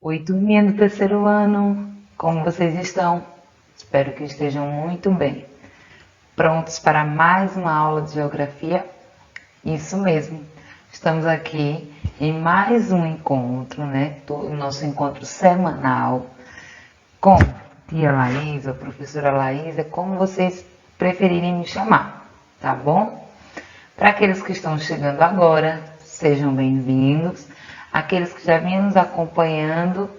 Oi, turminha do terceiro ano, como vocês estão? Espero que estejam muito bem. Prontos para mais uma aula de geografia? Isso mesmo, estamos aqui em mais um encontro, né? Nosso encontro semanal com tia Laísa, professora Laísa, como vocês preferirem me chamar, tá bom? Para aqueles que estão chegando agora, sejam bem-vindos. Aqueles que já vinham nos acompanhando,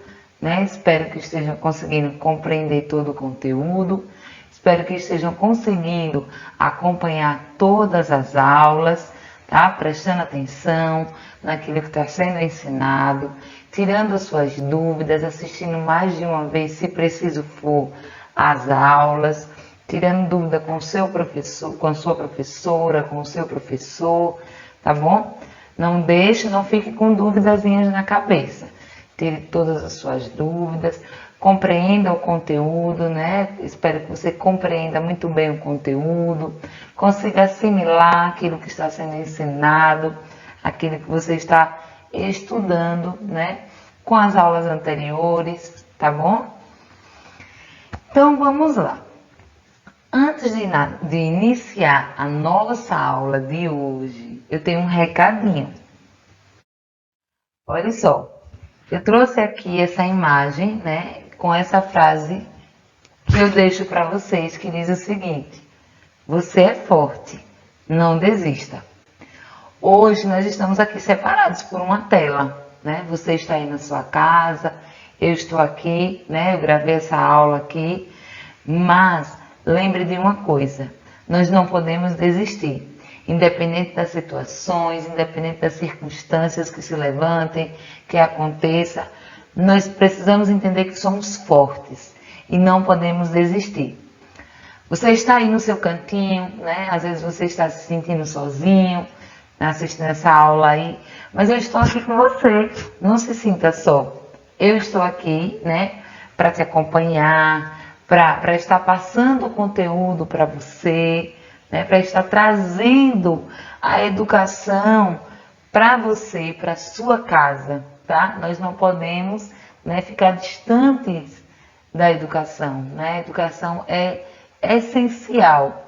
né? Espero que estejam conseguindo compreender todo o conteúdo. Espero que estejam conseguindo acompanhar todas as aulas, tá? Prestando atenção naquilo que está sendo ensinado, tirando as suas dúvidas, assistindo mais de uma vez, se preciso for, as aulas, tirando dúvida com o seu professor, com a sua professora, com o seu professor, tá bom? Não fique com duvidazinhas na cabeça. Tire todas as suas dúvidas, compreenda o conteúdo, né? Espero que você compreenda muito bem o conteúdo, consiga assimilar aquilo que está sendo ensinado, aquilo que você está estudando, né? Com as aulas anteriores, tá bom? Então, vamos lá. Antes de iniciar a nossa aula de hoje, eu tenho um recadinho. Olha só, eu trouxe aqui essa imagem, né, com essa frase que eu deixo para vocês, que diz o seguinte: você é forte, não desista. Hoje nós estamos aqui separados por uma tela, né? Você está aí na sua casa, eu estou aqui, né? Eu gravei essa aula aqui, mas lembre de uma coisa, nós não podemos desistir. Independente das situações, independente das circunstâncias que se levantem, que aconteça, nós precisamos entender que somos fortes e não podemos desistir. Você está aí no seu cantinho, né? Às vezes você está se sentindo sozinho, assistindo essa aula aí, mas eu estou aqui com você, não se sinta só. Eu estou aqui, né, para te acompanhar, para estar passando o conteúdo para você, né, para estar trazendo a educação para você, para sua casa, tá? Nós não podemos, né, ficar distantes da educação, né? A educação é essencial.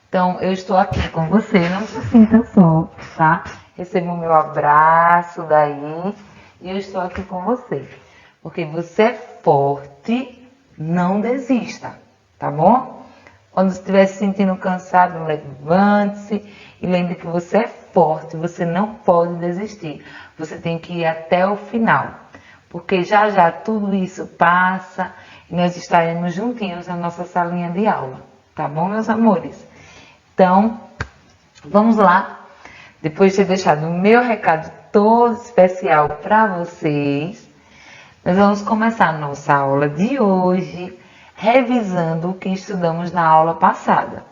Então, eu estou aqui com você, não se sinta só, tá? Receba o meu abraço daí e eu estou aqui com você. Porque você é forte, não desista, tá bom? Quando estiver se sentindo cansado, levante-se e lembre que você é forte, você não pode desistir. Você tem que ir até o final, porque já já tudo isso passa e nós estaremos juntinhos na nossa salinha de aula, tá bom, meus amores? Então, vamos lá. Depois de ter deixado o meu recado todo especial para vocês, nós vamos começar a nossa aula de hoje revisando o que estudamos na aula passada.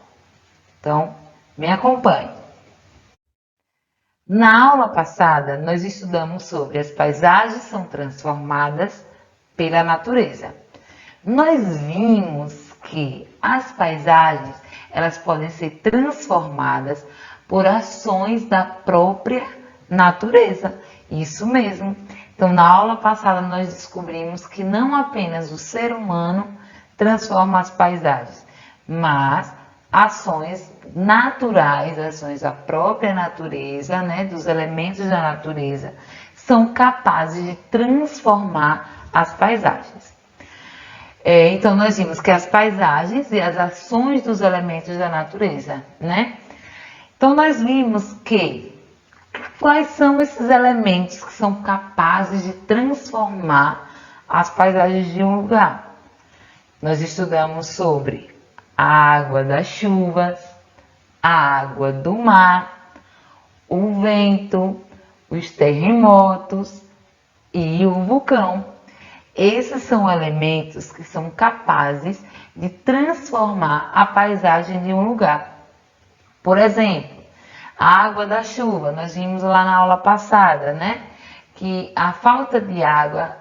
Então, me acompanhe. Na aula passada, nós estudamos sobre as paisagens são transformadas pela natureza. Nós vimos que as paisagens, elas podem ser transformadas por ações da própria natureza. Isso mesmo. Então, na aula passada, nós descobrimos que não apenas o ser humano transforma as paisagens, mas ações naturais, ações da própria natureza, né, dos elementos da natureza, são capazes de transformar as paisagens. Então, nós vimos que as paisagens e as ações dos elementos da natureza, né? Então, nós vimos que quais são esses elementos que são capazes de transformar as paisagens de um lugar. Nós estudamos sobre a água das chuvas, a água do mar, o vento, os terremotos e o vulcão. Esses são elementos que são capazes de transformar a paisagem de um lugar. Por exemplo, a água da chuva, nós vimos lá na aula passada, né? Que a falta de água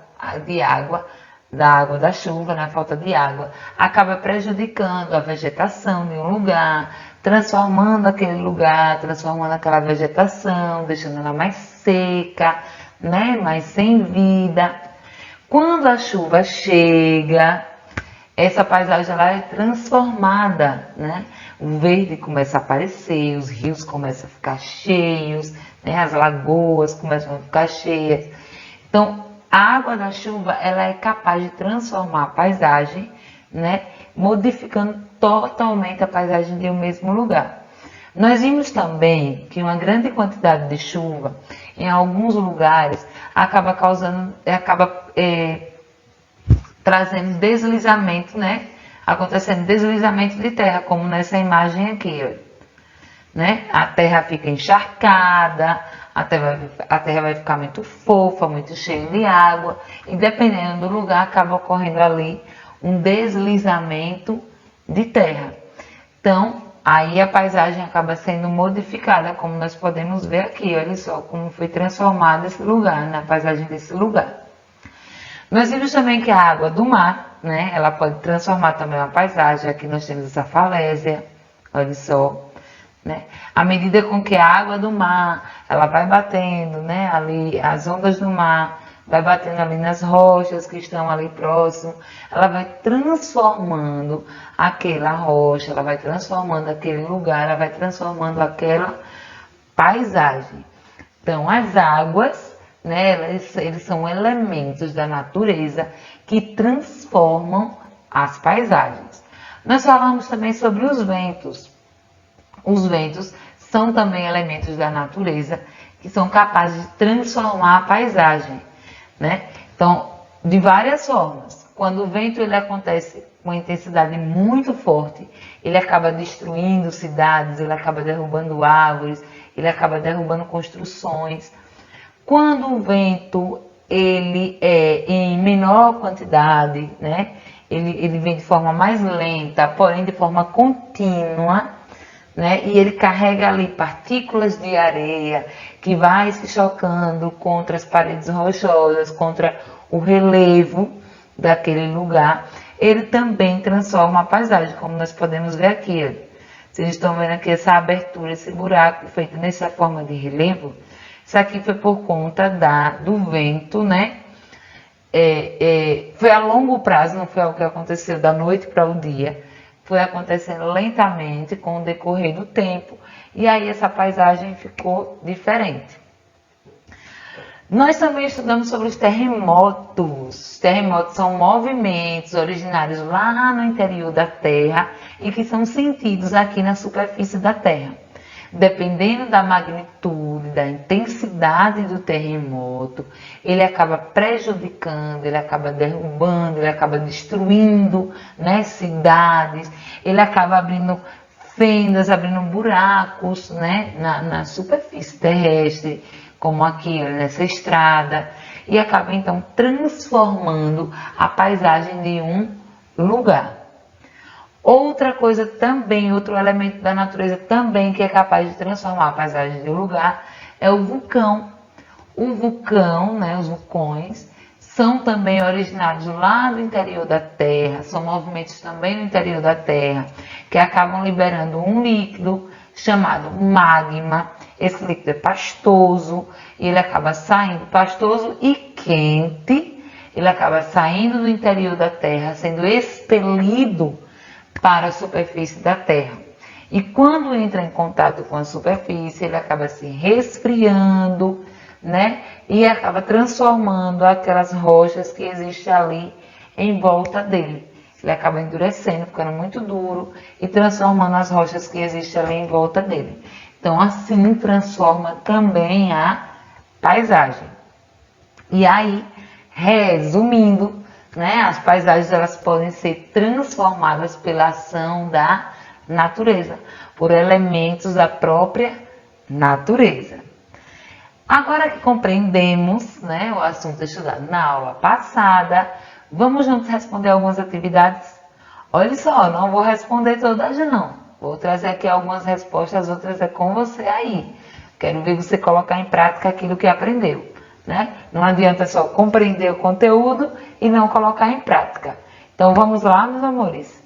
da água da chuva, na falta de água, acaba prejudicando a vegetação de um lugar, transformando aquele lugar, transformando aquela vegetação, deixando ela mais seca, né? Mais sem vida. Quando a chuva chega, essa paisagem ela é transformada, né? O verde começa a aparecer, os rios começam a ficar cheios, né? As lagoas começam a ficar cheias. Então, a água da chuva ela é capaz de transformar a paisagem, né? Modificando totalmente a paisagem de um mesmo lugar. Nós vimos também que uma grande quantidade de chuva, em alguns lugares, acaba trazendo deslizamento, né? Acontecendo deslizamento de terra, como nessa imagem aqui, ó, né? A terra fica encharcada, a terra vai ficar muito fofa, muito cheia de água, e dependendo do lugar, acaba ocorrendo ali um deslizamento de terra. Então, aí a paisagem acaba sendo modificada, como nós podemos ver aqui, olha só como foi transformado esse lugar, na paisagem desse lugar. Nós vimos também que a água do mar, né, ela pode transformar também uma paisagem. Aqui nós temos essa falésia, olha só, né? À medida com que a água do mar, ela vai batendo, né, ali, as ondas do mar, vai batendo ali nas rochas que estão ali próximo, ela vai transformando aquela rocha, ela vai transformando aquele lugar, ela vai transformando aquela paisagem. Então, as águas, né, eles são elementos da natureza que transformam as paisagens. Nós falamos também sobre os ventos. Os ventos são também elementos da natureza que são capazes de transformar a paisagem, né? Então, de várias formas. Quando o vento ele acontece com uma intensidade muito forte, ele acaba destruindo cidades, ele acaba derrubando árvores, ele acaba derrubando construções. Quando o vento ele é em menor quantidade, né? Ele vem de forma mais lenta, porém de forma contínua, né? E ele carrega ali partículas de areia que vai se chocando contra as paredes rochosas, contra o relevo daquele lugar. Ele também transforma a paisagem, como nós podemos ver aqui. Ó. Vocês estão vendo aqui essa abertura, esse buraco feito nessa forma de relevo. Isso aqui foi por conta do vento, né? Foi a longo prazo, não foi algo que aconteceu da noite para o dia. Foi acontecendo lentamente com o decorrer do tempo. E aí essa paisagem ficou diferente. Nós também estudamos sobre os terremotos. Os terremotos são movimentos originários lá no interior da Terra e que são sentidos aqui na superfície da Terra. Dependendo da magnitude, da intensidade do terremoto, ele acaba prejudicando, ele acaba derrubando, ele acaba destruindo, né, cidades, ele acaba abrindo fendas, abrindo buracos, né, na superfície terrestre, como aqui nessa estrada, e acaba então transformando a paisagem de um lugar. Outra coisa também, outro elemento da natureza também que é capaz de transformar a paisagem de um lugar é o vulcão. O vulcão, né, os vulcões, são também originados lá do interior da Terra, são movimentos também no interior da Terra, que acabam liberando um líquido chamado magma. Esse líquido é pastoso, e ele acaba saindo pastoso e quente, ele acaba saindo do interior da Terra, sendo expelido para a superfície da Terra. E quando entra em contato com a superfície, ele acaba se resfriando, né? E acaba transformando aquelas rochas que existem ali em volta dele. Ele acaba endurecendo, ficando muito duro e transformando as rochas que existem ali em volta dele. Então, assim transforma também a paisagem. E aí, resumindo, né, as paisagens elas podem ser transformadas pela ação da natureza, por elementos da própria natureza. Agora que compreendemos, né, o assunto estudado na aula passada, vamos juntos responder algumas atividades? Olha só, não vou responder todas não. Vou trazer aqui algumas respostas, outras é com você aí. Quero ver você colocar em prática aquilo que aprendeu, né? Não adianta só compreender o conteúdo e não colocar em prática. Então vamos lá, meus amores.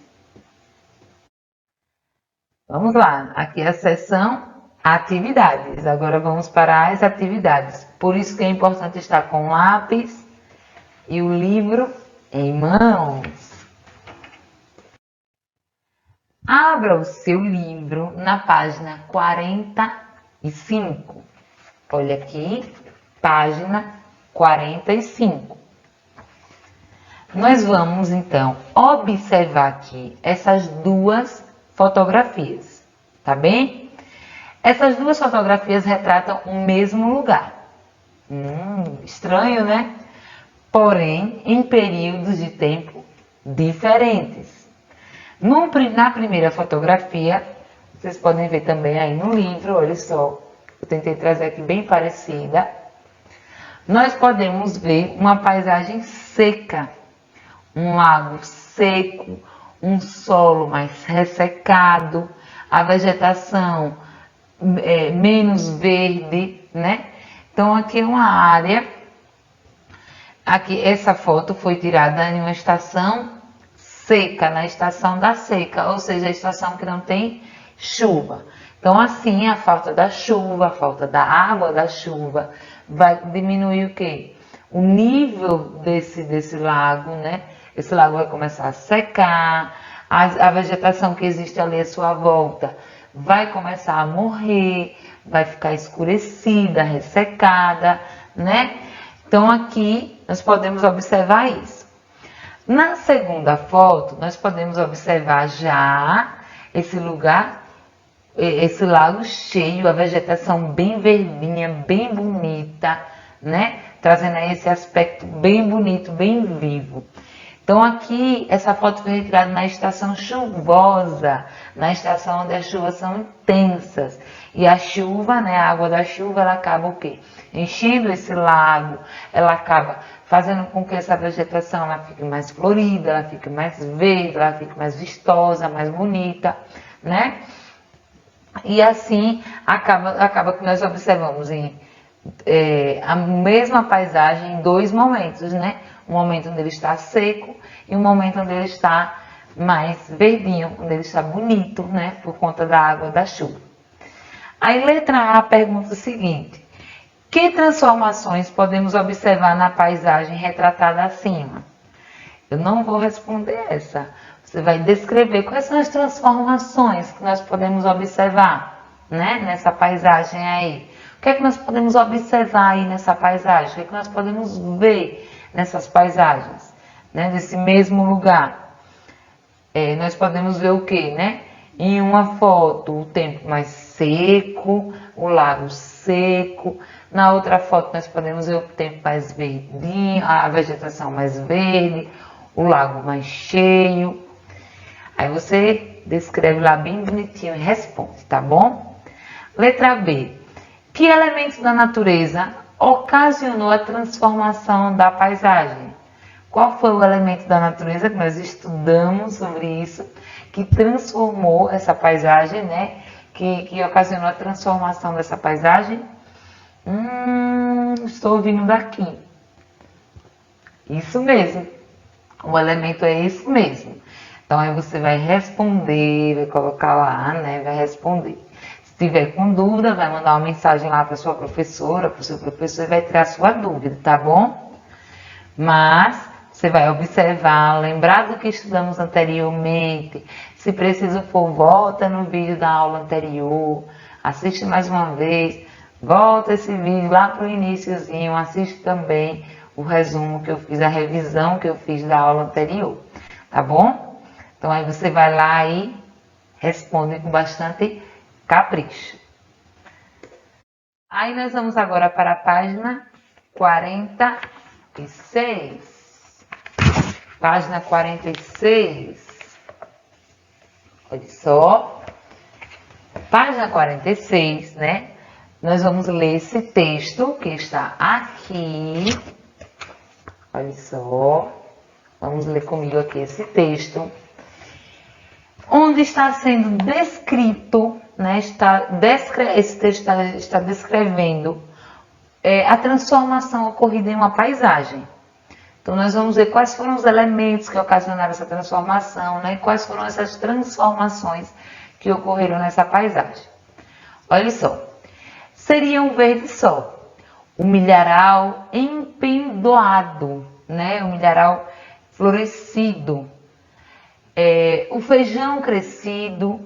Vamos lá, aqui é a seção atividades. Agora vamos para as atividades. Por isso que é importante estar com lápis e o livro em mãos. Abra o seu livro na página 45. Olha aqui, página 45. Nós vamos, então, observar aqui essas duas fotografias, tá bem? Essas duas fotografias retratam o mesmo lugar. Estranho, né? Porém, em períodos de tempo diferentes. Na primeira fotografia, vocês podem ver também aí no livro, olha só, eu tentei trazer aqui bem parecida. Nós podemos ver uma paisagem seca, um lago seco, um solo mais ressecado, a vegetação menos verde, né? Então aqui é uma área, aqui essa foto foi tirada em uma estação seca, na estação da seca, ou seja, a estação que não tem chuva. Então assim, a falta da chuva, a falta da água da chuva vai diminuir o quê? O nível desse lago, né? Esse lago vai começar a secar, a vegetação que existe ali à sua volta vai começar a morrer, vai ficar escurecida, ressecada, né? Então aqui nós podemos observar isso. Na segunda foto, nós podemos observar já esse lugar, esse lago cheio, a vegetação bem verdinha, bem bonita, né? Trazendo aí esse aspecto bem bonito, bem vivo. Então aqui, essa foto foi retirada na estação chuvosa, na estação onde as chuvas são intensas. E a chuva, né, a água da chuva, ela acaba o quê? Enchendo esse lago, ela acaba fazendo com que essa vegetação ela fique mais florida, ela fique mais verde, ela fique mais vistosa, mais bonita, né? E assim, acaba que nós observamos a mesma paisagem em dois momentos, né? Um momento onde ele está seco e um momento onde ele está mais verdinho, onde ele está bonito, né? Por conta da água da chuva. Aí, letra A pergunta o seguinte: que transformações podemos observar na paisagem retratada acima? Eu não vou responder essa. Você vai descrever quais são as transformações que nós podemos observar, né? Nessa paisagem aí. O que é que nós podemos observar aí nessa paisagem? O que é que nós podemos ver nessas paisagens, né? Nesse mesmo lugar? Nós podemos ver o que, né? Em uma foto, o tempo mais seco, o lago seco. Na outra foto, nós podemos ver o tempo mais verdinho, a vegetação mais verde, o lago mais cheio. Aí você descreve lá bem bonitinho e responde, tá bom? Letra B. Que elemento da natureza ocasionou a transformação da paisagem? Qual foi o elemento da natureza que nós estudamos sobre isso, que transformou essa paisagem, né? Que ocasionou a transformação dessa paisagem? Estou ouvindo daqui. Isso mesmo. O elemento é isso mesmo. Então aí você vai responder, vai colocar lá, né? Vai responder. Se tiver com dúvida, vai mandar uma mensagem lá para sua professora, para o seu professor e vai tirar a sua dúvida, tá bom? Mas você vai observar, lembrar do que estudamos anteriormente. Se preciso for, volta no vídeo da aula anterior, assiste mais uma vez, volta esse vídeo lá para o iniciozinho, assiste também o resumo que eu fiz, a revisão que eu fiz da aula anterior, tá bom? Então aí você vai lá e responde com bastante capricho. Aí nós vamos agora para a página 46. Página 46. Olha só. Página 46, né? Nós vamos ler esse texto que está aqui. Olha só. Vamos ler comigo aqui esse texto. Onde está sendo descrito, né? Esse texto está descrevendo a transformação ocorrida em uma paisagem. Então, nós vamos ver quais foram os elementos que ocasionaram essa transformação, né? Quais foram essas transformações que ocorreram nessa paisagem. Olha só. Seria um verde sol, um milharal empendoado, né? O milharal florescido, o feijão crescido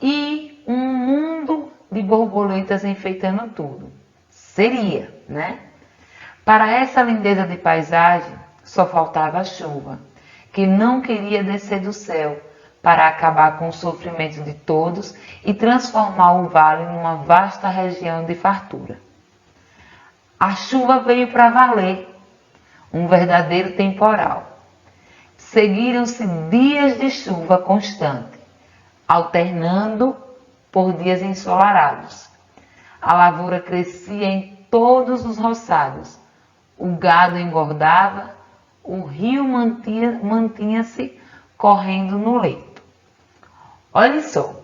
e um mundo de borboletas enfeitando tudo. Seria, né? Para essa lindeza de paisagem, só faltava a chuva, que não queria descer do céu para acabar com o sofrimento de todos e transformar o vale numa vasta região de fartura. A chuva veio para valer, um verdadeiro temporal. Seguiram-se dias de chuva constante, alternando por dias ensolarados. A lavoura crescia em todos os roçados, o gado engordava, o rio mantinha-se correndo no leito. Olha só,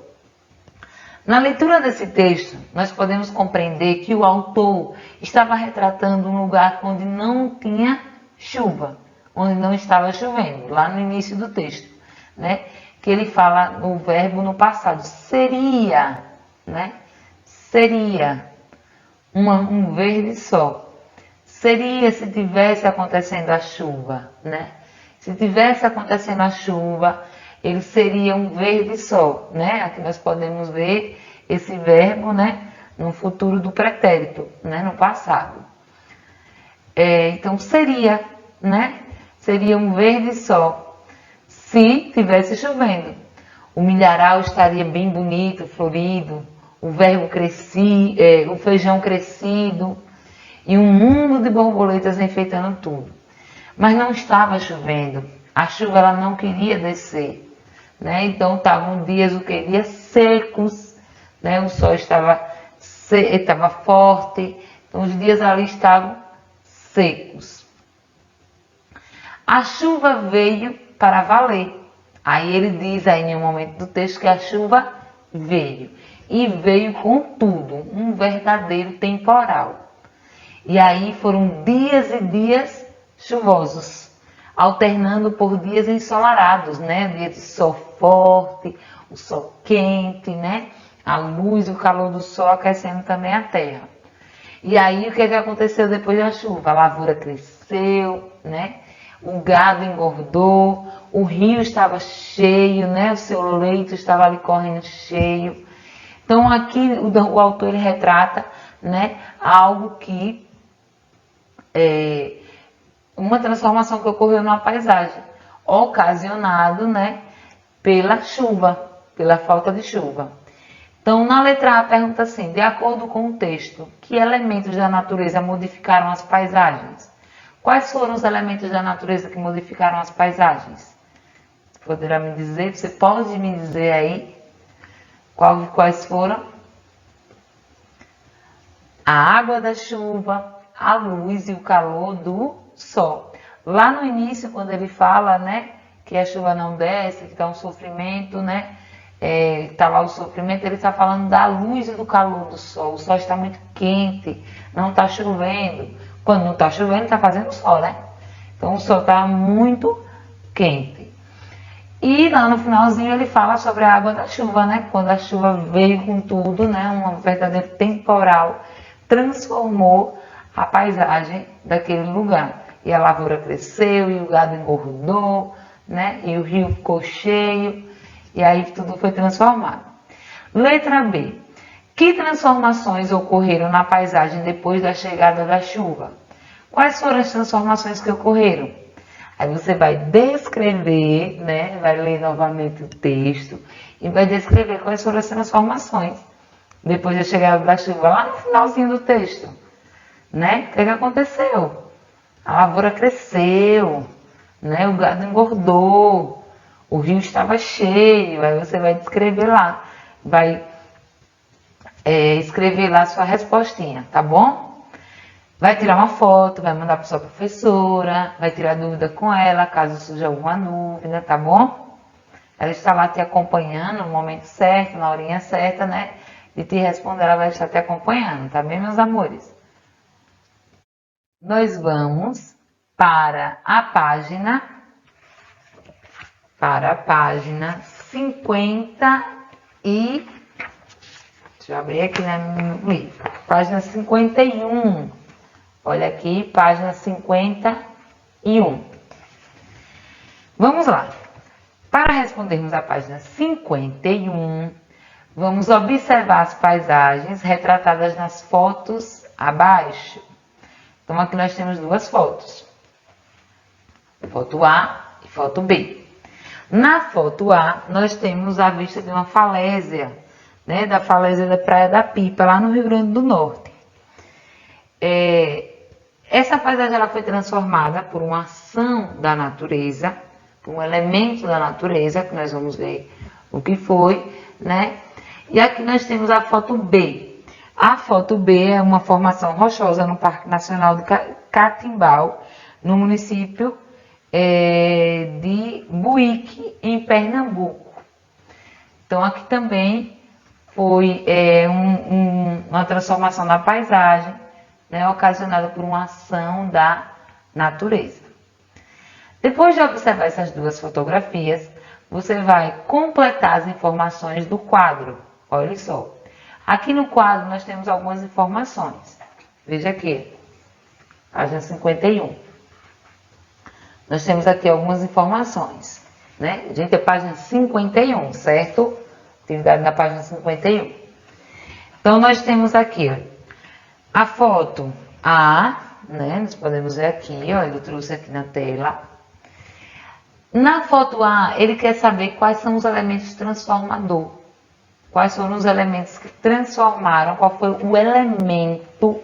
na leitura desse texto, nós podemos compreender que o autor estava retratando um lugar onde não tinha chuva, onde não estava chovendo, lá no início do texto, né? Que ele fala no verbo no passado, seria, né? Seria um verde só. Seria se tivesse acontecendo a chuva, né? Se tivesse acontecendo a chuva, ele seria um verde só, né? Aqui nós podemos ver esse verbo, né? No futuro do pretérito, né? No passado. Então seria, né? Seria um verde só, se tivesse chovendo. O milharal estaria bem bonito, florido, o feijão crescido e um mundo de borboletas enfeitando tudo. Mas não estava chovendo, a chuva ela não queria descer, né? Então estavam dias dias secos, né? O sol estava forte, então os dias ali estavam secos. A chuva veio para valer. Aí ele diz aí em um momento do texto que a chuva veio. E veio com tudo, um verdadeiro temporal. E aí foram dias e dias chuvosos, alternando por dias ensolarados, né? Dias de sol forte, o sol quente, né? A luz e o calor do sol aquecendo também a terra. E aí o que aconteceu depois da chuva? A lavoura cresceu, né? O gado engordou, o rio estava cheio, né? O seu leito estava ali correndo cheio. Então aqui o autor ele retrata, né? Algo que uma transformação que ocorreu na paisagem, ocasionado, né? Pela chuva, pela falta de chuva. Então, na letra A pergunta assim, de acordo com o texto, que elementos da natureza modificaram as paisagens? Quais foram os elementos da natureza que modificaram as paisagens? Poderá me dizer? Você pode me dizer aí quais foram? A água da chuva, a luz e o calor do sol. Lá no início, quando ele fala, né, que a chuva não desce, que está um sofrimento, né? Está lá o sofrimento, ele está falando da luz e do calor do sol. O sol está muito quente, não está chovendo. Quando não está chovendo, está fazendo sol, né? Então o sol está muito quente. E lá no finalzinho ele fala sobre a água da chuva, né? Quando a chuva veio com tudo, né? Um verdadeiro temporal, transformou a paisagem daquele lugar. E a lavoura cresceu, e o gado engordou, né? E o rio ficou cheio. E aí tudo foi transformado. Letra B. Que transformações ocorreram na paisagem depois da chegada da chuva? Quais foram as transformações que ocorreram? Aí você vai descrever, né? Vai ler novamente o texto e vai descrever quais foram as transformações depois da chegada da chuva, lá no finalzinho do texto, né? O que aconteceu? A lavoura cresceu, né? O gado engordou. O rio estava cheio, aí você vai descrever lá, vai escrever lá a sua respostinha, tá bom? Vai tirar uma foto, vai mandar para sua professora, vai tirar dúvida com ela, caso surja alguma dúvida, tá bom? Ela está lá te acompanhando no momento certo, na horinha certa, né? De te responder, ela vai estar te acompanhando, tá bem, meus amores? Nós vamos para a página 50 e... Deixa eu abrir aqui na minha livro. Página 51. Olha aqui, página 51. Vamos lá. Para respondermos a página 51, vamos observar as paisagens retratadas nas fotos abaixo. Então, aqui nós temos duas fotos. Foto A e foto B. Na foto A, nós temos a vista de uma falésia, né, da falésia da Praia da Pipa, lá no Rio Grande do Norte. Essa paisagem ela foi transformada por uma ação da natureza, por um elemento da natureza, que nós vamos ver o que foi, né? E aqui nós temos a foto B. A foto B é uma formação rochosa no Parque Nacional do Catimbau, no município de Buíque, em Pernambuco. Então, aqui também foi uma transformação na paisagem, né, ocasionada por uma ação da natureza. Depois de observar essas duas fotografias, você vai completar as informações do quadro. Olha só. Aqui no quadro nós temos algumas informações. Veja aqui, página 51. Nós temos aqui algumas informações, né? Gente, é página 51, certo? Atividade na página 51. Então, nós temos aqui, ó, a foto A, né? Nós podemos ver aqui, ó, eu trouxe aqui na tela. Na foto A, ele quer saber quais são os elementos transformador. Quais foram os elementos que transformaram, qual foi o elemento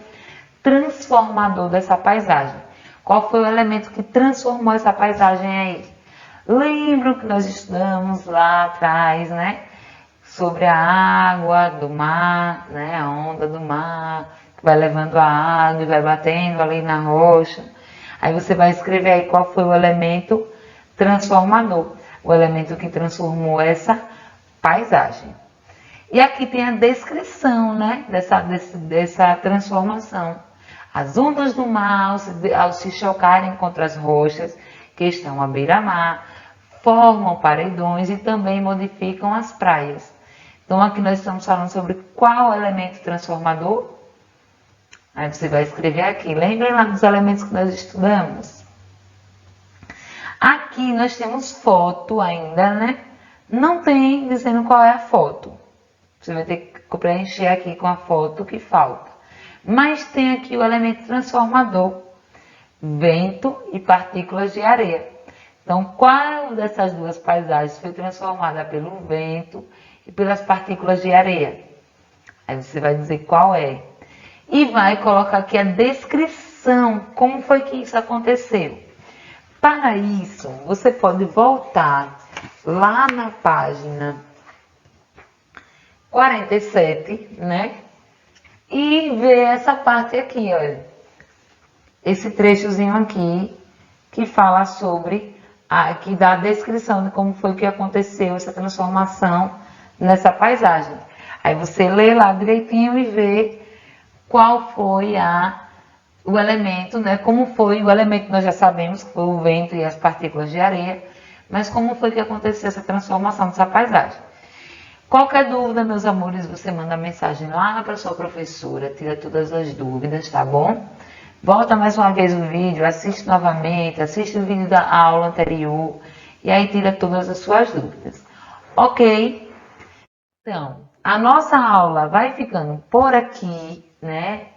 transformador dessa paisagem. Qual foi o elemento que transformou essa paisagem aí? Lembram que nós estudamos lá atrás, né? Sobre a água do mar, né? A onda do mar, que vai levando a água e vai batendo ali na rocha. Aí você vai escrever aí qual foi o elemento transformador, o elemento que transformou essa paisagem. E aqui tem a descrição, né, dessa transformação. As ondas do mar, ao se chocarem contra as rochas que estão à beira-mar, formam paredões e também modificam as praias. Então, aqui nós estamos falando sobre qual elemento transformador. Aí você vai escrever aqui. Lembrem lá dos elementos que nós estudamos? Aqui nós temos foto ainda, né? Não tem dizendo qual é a foto. Você vai ter que preencher aqui com a foto que falta. Mas tem aqui o elemento transformador, vento e partículas de areia. Então, qual dessas duas paisagens foi transformada pelo vento e pelas partículas de areia? Aí você vai dizer qual é. E vai colocar aqui a descrição, como foi que isso aconteceu. Para isso, você pode voltar lá na página 47, né? E ver essa parte aqui, olha. Esse trechozinho aqui, que fala sobre, que dá a descrição de como foi que aconteceu essa transformação nessa paisagem. Aí você lê lá direitinho e vê qual foi o elemento, né? Como foi o elemento, nós já sabemos que foi o vento e as partículas de areia, mas como foi que aconteceu essa transformação dessa paisagem. Qualquer dúvida, meus amores, você manda mensagem lá para sua professora, tira todas as dúvidas, tá bom? Volta mais uma vez o vídeo, assiste novamente, assiste o vídeo da aula anterior e aí tira todas as suas dúvidas. Ok? Então, a nossa aula vai ficando por aqui, né?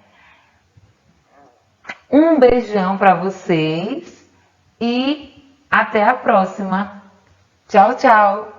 Um beijão para vocês e até a próxima. Tchau, tchau!